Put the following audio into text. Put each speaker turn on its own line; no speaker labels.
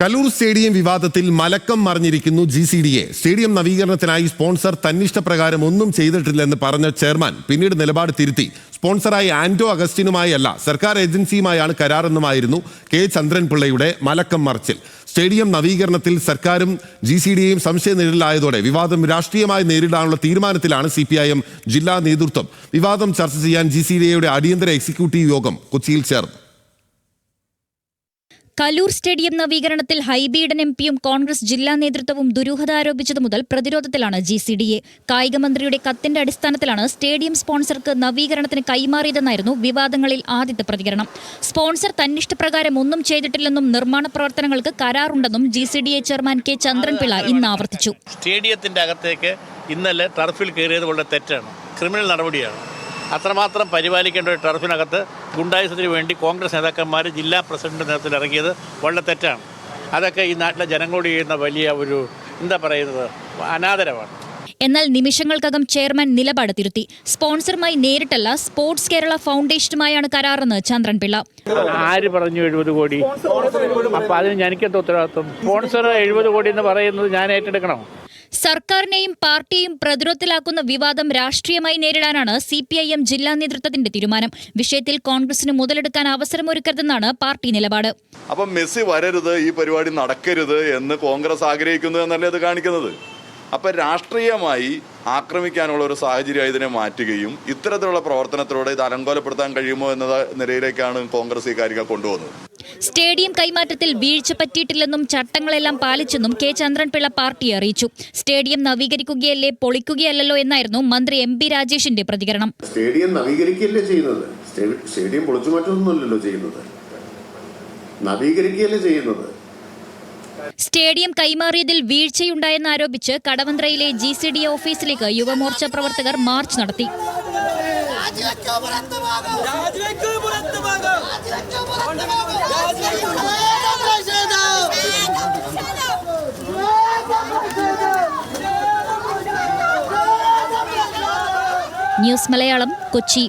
Kaloor stadium വിവാദത്തിൽ മലക്കം മറിഞ്ഞിരിക്കുന്നു GCDA. Stadium നവീകരണത്തിനായി sponsor തന്നിഷ്ടപ്രകാരം ഒന്നും ചെയ്തിട്ടില്ലെന്ന് പറഞ്ഞ ചെയർമാൻ പിന്നീട് നിലപാട് തിരുത്തി. സ്പോൺസറായി ആന്റോ അഗസ്റ്റിനുമായല്ല, സർക്കാർ ഏജൻസിയുമായാണ് കരാറെന്നുമായിരുന്നു K. ചന്ദ്രൻപിള്ളയുടെ മലക്കം മറിച്ചിൽ. സ്റ്റേഡിയം നവീകരണത്തിൽ സർക്കാരും GCDAയും സംശയനിഴലിലായതോടെ വിവാദം രാഷ്ട്രീയമായി നേരിടാനുള്ള തീരുമാനത്തിലാണ് CPIM ജില്ലാ നേതൃത്വം. വിവാദം ചർച്ച ചെയ്യാൻ GCDAയുടെ അടിയന്തര എക്സിക്യൂട്ടീവ് യോഗം കൊച്ചിയിൽ ചേർന്നു.
കലൂർ സ്റ്റേഡിയം നവീകരണത്തിൽ ഹൈബീഡൻ MPയും കോൺഗ്രസ് ജില്ലാ നേതൃത്വവും ദുരൂഹത ആരോപിച്ചതു മുതൽ പ്രതിരോധത്തിലാണ് GCDA. കായിക മന്ത്രിയുടെ കത്തിന്റെ അടിസ്ഥാനത്തിലാണ് സ്റ്റേഡിയം സ്പോൺസർക്ക് നവീകരണത്തിന് കൈമാറിയതെന്നായിരുന്നു വിവാദങ്ങളിൽ ആദ്യത്തെ പ്രതികരണം. സ്പോൺസർ തന്നിഷ്ടപ്രകാരം ഒന്നും ചെയ്തിട്ടില്ലെന്നും നിർമ്മാണ പ്രവർത്തനങ്ങൾക്ക് കരാറുണ്ടെന്നും GCDA ചെയർമാൻ K. ചന്ദ്രൻപിള്ള ഇന്ന് ആവർത്തിച്ചു.
സ്റ്റേഡിയത്തിന്റെ അകത്തേക്ക് ഇന്നലെ ടർഫിൽ കയറിയത് വളരെ തെറ്റാണ്, ക്രിമിനൽ നടപടിയാണ്. അത്രമാത്രം പരിപാലിക്കേണ്ട ഒരു ടർഫിനകത്ത് ഗുണ്ടായുസത്തിന് വേണ്ടി കോൺഗ്രസ് നേതാക്കന്മാർ ജില്ലാ പ്രസിഡന്റ് നേതൃത്വത്തിൽ ഇറങ്ങിയത് വളരെ തെറ്റാണ്. അതൊക്കെ ഈ നാട്ടിലെ ജനങ്ങളോട് ചെയ്യുന്ന വലിയ ഒരു അനാദരവാണ്.
എന്നാൽ നിമിഷങ്ങൾക്കകം ചെയർമാൻ നിലപാട് തിരുത്തി. സ്പോൺസറുമായി നേരിട്ടല്ല, സ്പോർട്സ് കേരള ഫൗണ്ടേഷനുമായാണ് കരാറെന്ന് ചന്ദ്രൻപിള്ള.
ആര് പറഞ്ഞു 70 കോടി? അപ്പൊ അതിന് എനിക്കെന്താ ഉത്തരവാദിത്വം? സ്പോൺസർ 70 കോടി എന്ന് പറയുന്നത് ഞാൻ ഏറ്റെടുക്കണം?
സർക്കാരിനെയും പാർട്ടിയെയും പ്രതിരോധത്തിലാക്കുന്ന വിവാദം രാഷ്ട്രീയമായി നേരിടാനാണ് CPIM ജില്ലാ നേതൃത്വത്തിന്റെ തീരുമാനം. വിഷയത്തിൽ കോൺഗ്രസിന് മുതലെടുക്കാൻ അവസരമൊരുക്കരുതെന്നാണ് പാർട്ടി നിലപാട്.
അപ്പം മെസ്സി വരരുത്, ഈ പരിപാടി നടക്കരുത് എന്ന് കോൺഗ്രസ് ആഗ്രഹിക്കുന്നു എന്നല്ലേ ഇത് കാണിക്കുന്നത്? അപ്പം രാഷ്ട്രീയമായി ആക്രമിക്കാനുള്ള ഒരു സാഹചര്യം ഇതിനെ മാറ്റുകയും ഇത്തരത്തിലുള്ള പ്രവർത്തനത്തിലൂടെ ഇത് അലങ്കോലപ്പെടുത്താൻ കഴിയുമോ എന്ന നിലയിലേക്കാണ് കോൺഗ്രസ് ഈ കാര്യങ്ങൾ കൊണ്ടുപോകുന്നത്.
സ്റ്റേഡിയം കൈമാറ്റത്തിൽ വീഴ്ച പറ്റിയിട്ടില്ലെന്നും ചട്ടങ്ങളെല്ലാം പാലിച്ചെന്നും K. ചന്ദ്രൻപിള്ള പാർട്ടിയെ അറിയിച്ചു. സ്റ്റേഡിയം നവീകരിക്കുകയല്ലേ, പൊളിക്കുകയല്ലോ എന്നായിരുന്നു മന്ത്രി MP രാജേഷിന്റെ പ്രതികരണം.
സ്റ്റേഡിയം നവീകരിക്കുകയല്ലേ ചെയ്യുന്നത്, സ്റ്റേഡിയം പൊളിച്ചു മാറ്റൊന്നുമല്ലല്ലോ ചെയ്യുന്നത്, നവീകരിക്കുകയല്ലേ ചെയ്യുന്നത്.
സ്റ്റേഡിയം കൈമാറിയതിൽ വീഴ്ചയുണ്ടായെന്നാരോപിച്ച് കടവന്ത്രയിലെ GCDA ഓഫീസിലേക്ക് യുവമോർച്ച പ്രവർത്തകർ മാർച്ച് നടത്തി. ന്യൂസ് മലയാളം, കൊച്ചി.